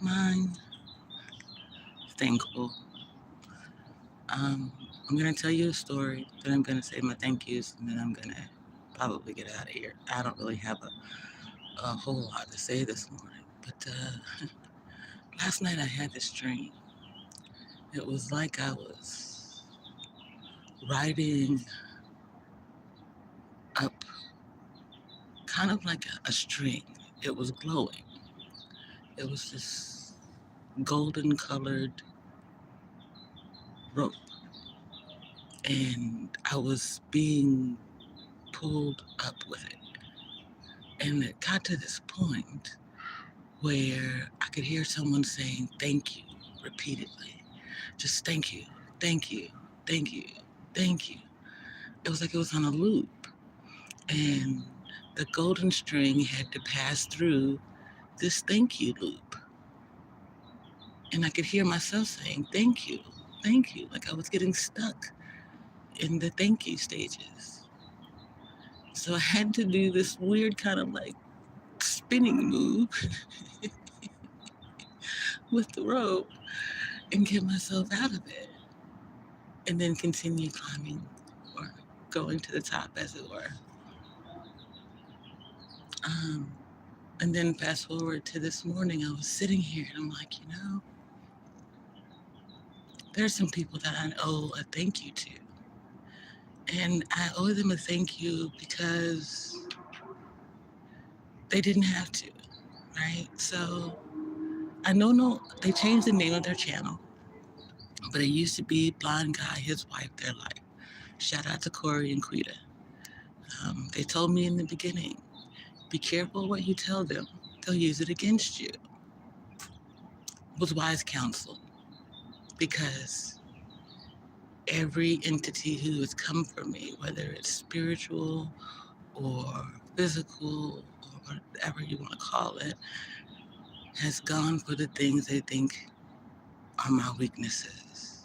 Mine, thankful. I'm gonna tell you a story, then I'm gonna say my thank yous, and then I'm gonna probably get out of here. I don't really have a whole lot to say this morning, but last night I had this dream. It was like I was riding up kind of like a string. It was glowing. It was this golden colored rope, and I was being pulled up with it. And it got to this point where I could hear someone saying thank you repeatedly. Just thank you, thank you, thank you, thank you. It was like it was on a loop. And the golden string had to pass through this thank you loop. And I could hear myself saying thank you. Like I was getting stuck in the thank you stages. So I had to do this weird kind of like spinning move with the rope and get myself out of it. And then continue climbing or going to the top, as it were. Um, and then fast forward to this morning, I was sitting here and I'm like, there's some people that I owe a thank you to. And I owe them a thank you because they didn't have to, right? So I know no, they changed the name of their channel, but it used to be Blind Guy, His Wife, Their Life. Shout out to Corey and Quita. They told me in the beginning, be careful what you tell them. They'll use it against you. It was wise counsel because every entity who has come for me, whether it's spiritual or physical or whatever you want to call it, has gone for the things they think are my weaknesses.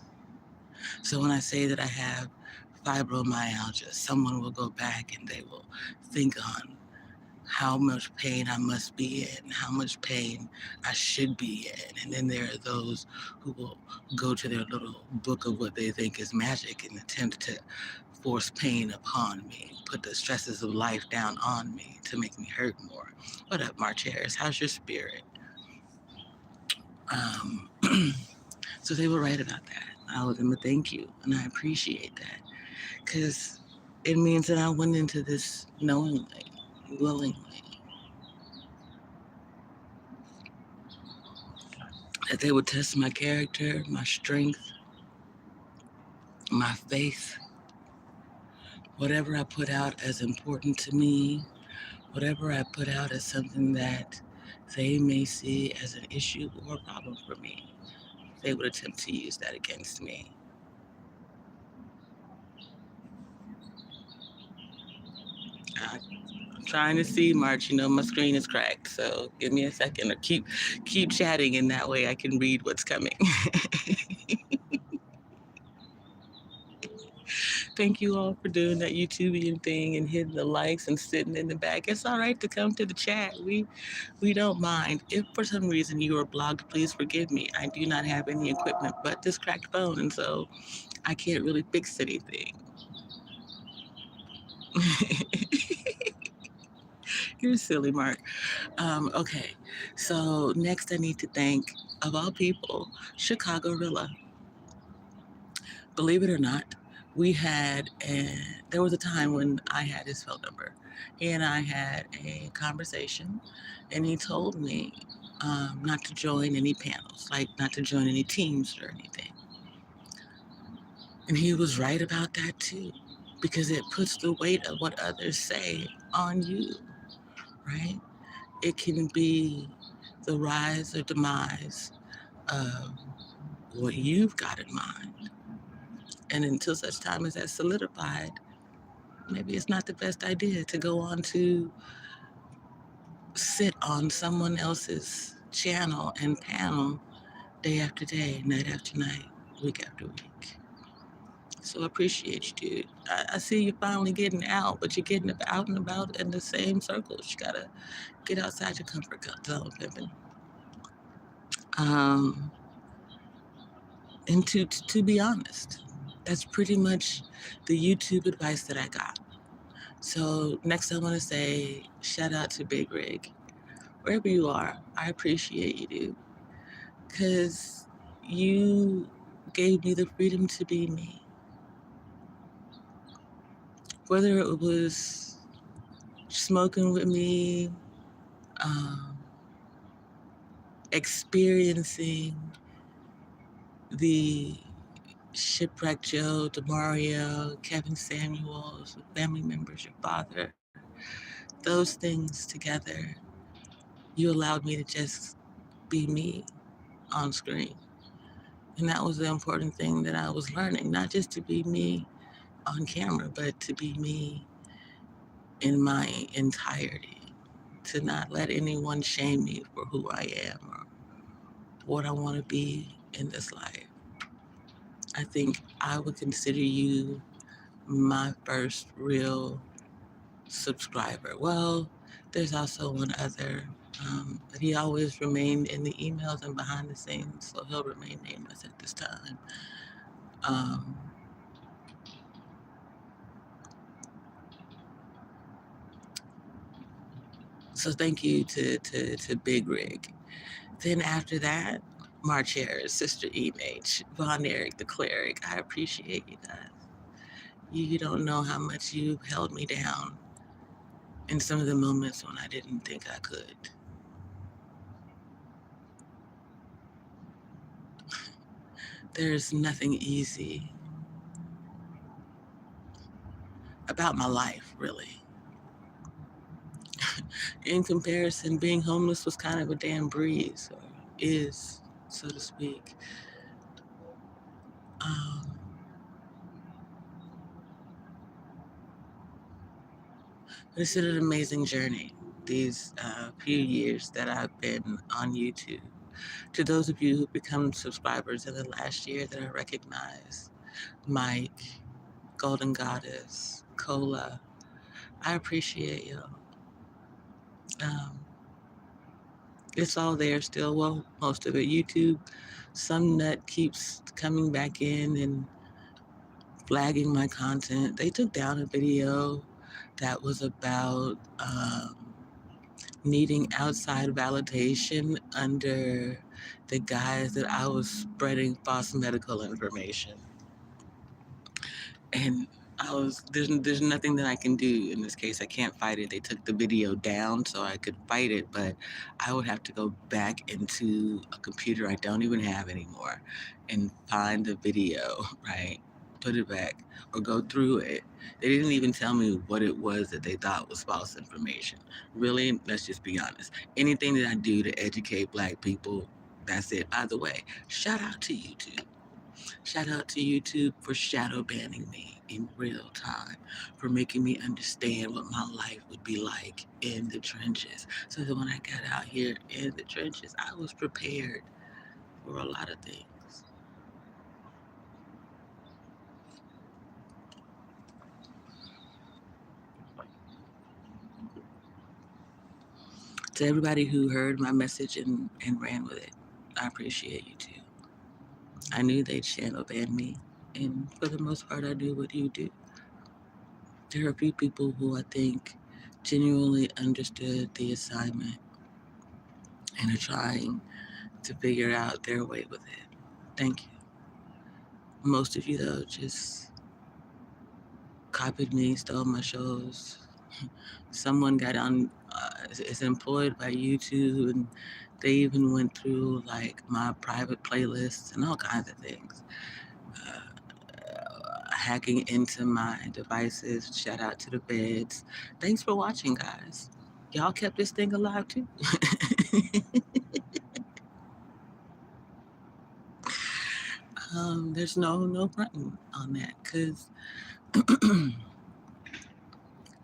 So when I say that I have fibromyalgia, someone will go back and they will think on how much pain I must be in, how much pain I should be in. And then there are those who will go to their little book of what they think is magic and attempt to force pain upon me, put the stresses of life down on me to make me hurt more. What up, March Harris? How's your spirit? Um, so they were right about that. I owe them a thank you, and I appreciate that because it means that I went into this knowingly, willingly, that they would test my character, my strength, my faith, whatever I put out as important to me, whatever I put out as something that they may see as an issue or a problem for me, they would attempt to use that against me. I'm trying to see, March. My screen is cracked, so give me a second or keep chatting, in that way I can read what's coming. Thank you all for doing that YouTubian thing and hitting the likes and sitting in the back. It's all right to come to the chat. We don't mind. If for some reason you are blocked, please forgive me. I do not have any equipment but this cracked phone, and so I can't really fix anything. You're silly, Mark. Okay, so next I need to thank, of all people, Chicago Rilla. Believe it or not, there was a time when I had his phone number. He and I had a conversation, and he told me not to join any panels, like not to join any teams or anything. And he was right about that too, because it puts the weight of what others say on you, right? It can be the rise or demise of what you've got in mind. And until such time as that's solidified, maybe it's not the best idea to go on to sit on someone else's channel and panel day after day, night after night, week after week. So I appreciate you, dude. I see you finally getting out, but you're getting out and about in the same circles. You gotta get outside your comfort zone, pimpin'. Um, and to be honest, that's pretty much the YouTube advice that I got. So next I want to say shout out to Big Rig. Wherever you are, I appreciate you, dude. Because you gave me the freedom to be me. Whether it was smoking with me, um, experiencing the Shipwreck Joe, Demario, Kevin Samuels, family members, your father, those things together, you allowed me to just be me on screen. And that was the important thing that I was learning, not just to be me on camera, but to be me in my entirety, to not let anyone shame me for who I am or what I want to be in this life. I think I would consider you my first real subscriber. Well, there's also one other, but he always remained in the emails and behind the scenes, so he'll remain nameless at this time. Um, so thank you to Big Rig. Then after that, Matriarch, Sister Image, Von Eric the Cleric. I appreciate you guys. You don't know how much you held me down in some of the moments when I didn't think I could. There's nothing easy about my life, really. In comparison, being homeless was kind of a damn breeze, or is, so to speak. Um, it's been an amazing journey these few years that I've been on YouTube. To those of you who've become subscribers in the last year that I recognize, Mike, Golden Goddess, Cola, I appreciate you. Um, it's all there still. Well, most of it. YouTube, some nut keeps coming back in and flagging my content. They took down a video that was about needing outside validation under the guise that I was spreading false medical information. And there's nothing that I can do in this case. I can't fight it. They took the video down so I could fight it, but I would have to go back into a computer I don't even have anymore and find the video, right? Put it back or go through it. They didn't even tell me what it was that they thought was false information. Really, let's just be honest. Anything that I do to educate Black people, that's it. By the way, shout out to YouTube. Shout out to YouTube for shadow banning me in real time, for making me understand what my life would be like in the trenches. So that when I got out here in the trenches, I was prepared for a lot of things. To everybody who heard my message and ran with it, I appreciate you too. I knew they'd shadow ban me, and for the most part, I do what you do. There are a few people who I think genuinely understood the assignment and are trying to figure out their way with it. Thank you. Most of you, though, just copied me, stole my shows. Someone got on, is employed by YouTube, and they even went through like my private playlists and all kinds of things. Hacking into my devices. Shout out to the beds. Thanks for watching, guys. Y'all kept this thing alive too. There's no fronting on that because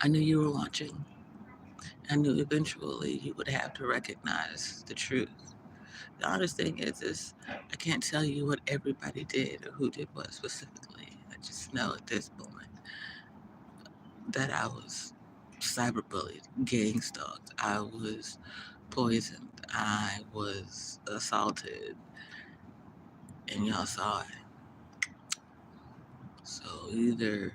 I knew you were watching. I knew eventually you would have to recognize the truth. The honest thing is I can't tell you what everybody did or who did what specifically. I just know at this moment that I was cyberbullied, gang stalked, I was poisoned, I was assaulted and y'all saw it. So either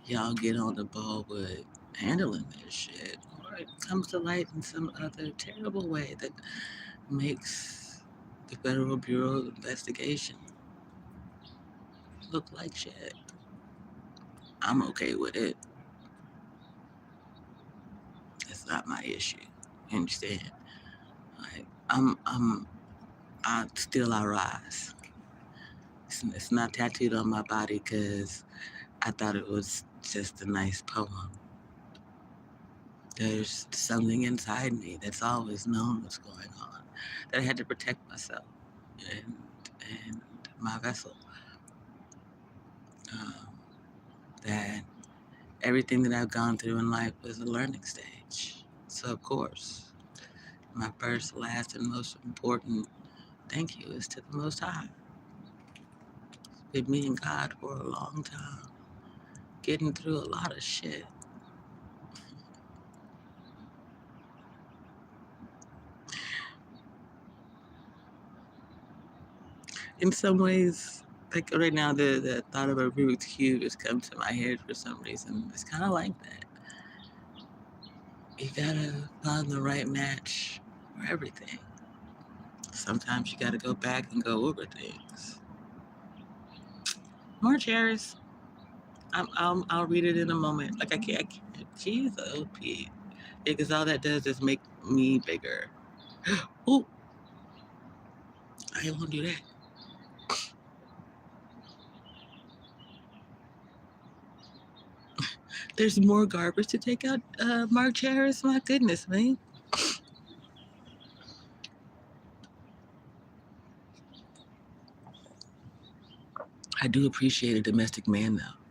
y'all get on the ball with handling this shit, or it comes to light in some other terrible way that makes the Federal Bureau of Investigation look like shit. I'm okay with it. It's not my issue. You understand? Like I rise. It's not tattooed on my body because I thought it was just a nice poem. There's something inside me that's always known what's going on, that I had to protect myself and and my vessel. Um, that everything that I've gone through in life was a learning stage. So of course, my first, last, and most important thank you is to the Most High. Been me and God for a long time, getting through a lot of shit. In some ways, like right now, the thought of a Rubik's Cube has come to my head for some reason. It's kind of like that. You gotta find the right match for everything. Sometimes you gotta go back and go over things. More Harris. I'll read it in a moment. Like I can't. Jeez, OP. Yeah, because all that does is make me bigger. Ooh, I ain't gonna do that. There's more garbage to take out, Mark Harris. My goodness, man. I do appreciate a domestic man, though.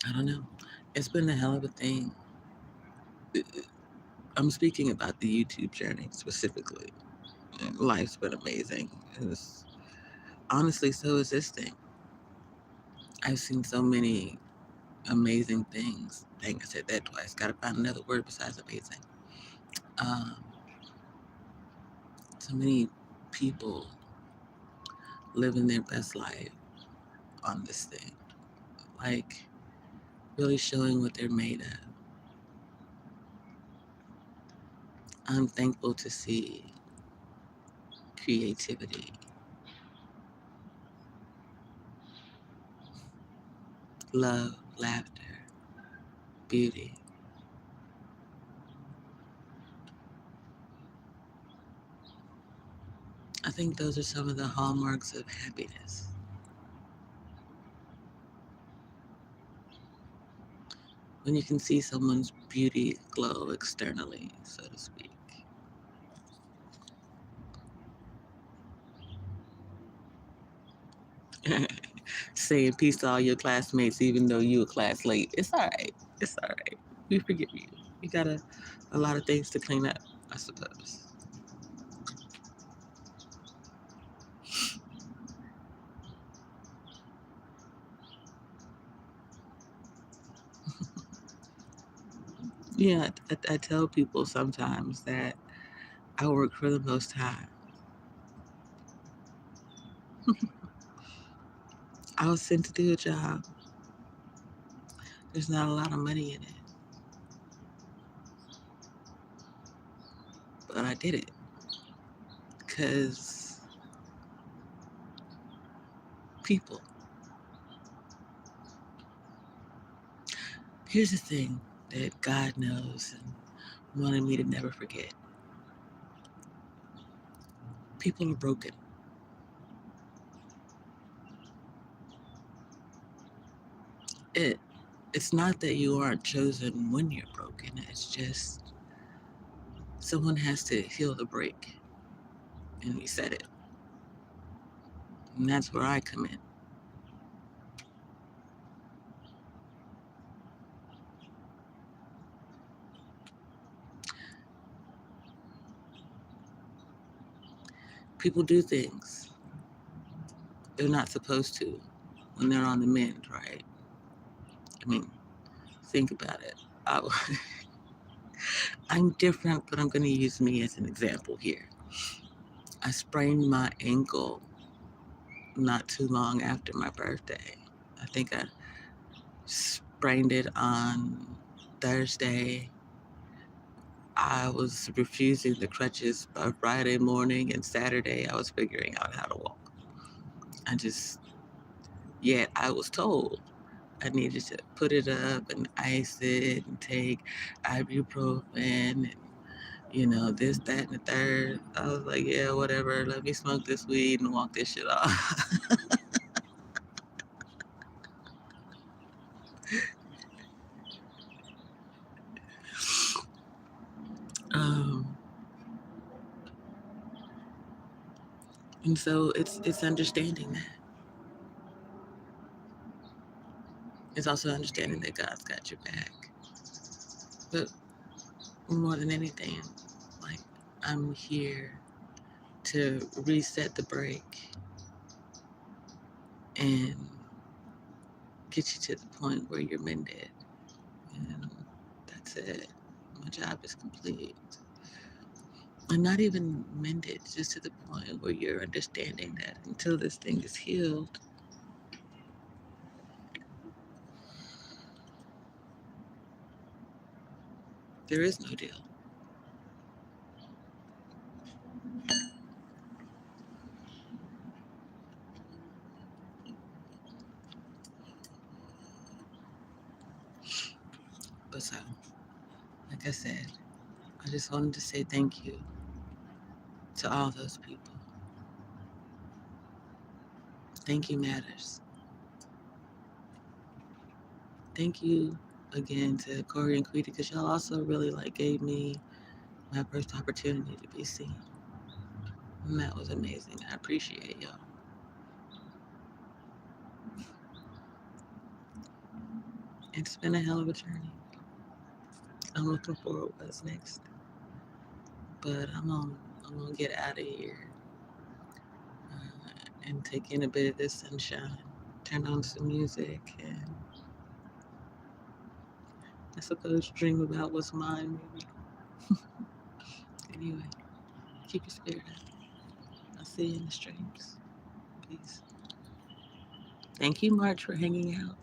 I don't know. It's been a hell of a thing. I'm speaking about the YouTube journey specifically. Life's been amazing. It's, honestly, so is this thing. I've seen so many amazing things. Dang, I said that twice. Gotta find another word besides amazing. Um, so many people living their best life on this thing. Like, really showing what they're made of. I'm thankful to see creativity, love, laughter, beauty. I think those are some of the hallmarks of happiness. When you can see someone's beauty glow externally, so to speak. Saying peace to all your classmates, even though you were class late. It's all right. It's all right. We forgive you. You got a lot of things to clean up, I suppose. Yeah, I tell people sometimes that I work for the Most High. I was sent to do a job. There's not a lot of money in it, but I did it because people. Here's the thing that God knows and wanted me to never forget. People are broken. It it's not that you aren't chosen when you're broken. It's just someone has to heal the break and reset it. And that's where I come in. People do things they're not supposed to when they're on the mend, right? I mean, think about it. I, I'm different, but I'm going to use me as an example here. I sprained my ankle not too long after my birthday. I think I sprained it on Thursday. I was refusing the crutches by Friday morning, and Saturday I was figuring out how to walk. Yet I was told I needed to put it up and ice it and take ibuprofen and, this, that, and the third. I was like, yeah, whatever. Let me smoke this weed and walk this shit off. um, and so it's understanding that. It's also understanding that God's got your back. But more than anything, like, I'm here to reset the brake and get you to the point where you're mended. And that's it. My job is complete. And not even mended, just to the point where you're understanding that until this thing is healed, there is no deal. But so, like I said, I just wanted to say thank you to all those people. Thank you matters. Thank you again to Corey and Queety, because y'all also really gave me my first opportunity to be seen. And that was amazing. I appreciate y'all. It's been a hell of a journey. I'm looking forward to what's next. But I'm gonna get out of here and take in a bit of this sunshine. Turn on some music and I suppose dream about what's mine, maybe. Anyway, keep your spirit up. I'll see you in the streams. Peace. Thank you, March, for hanging out.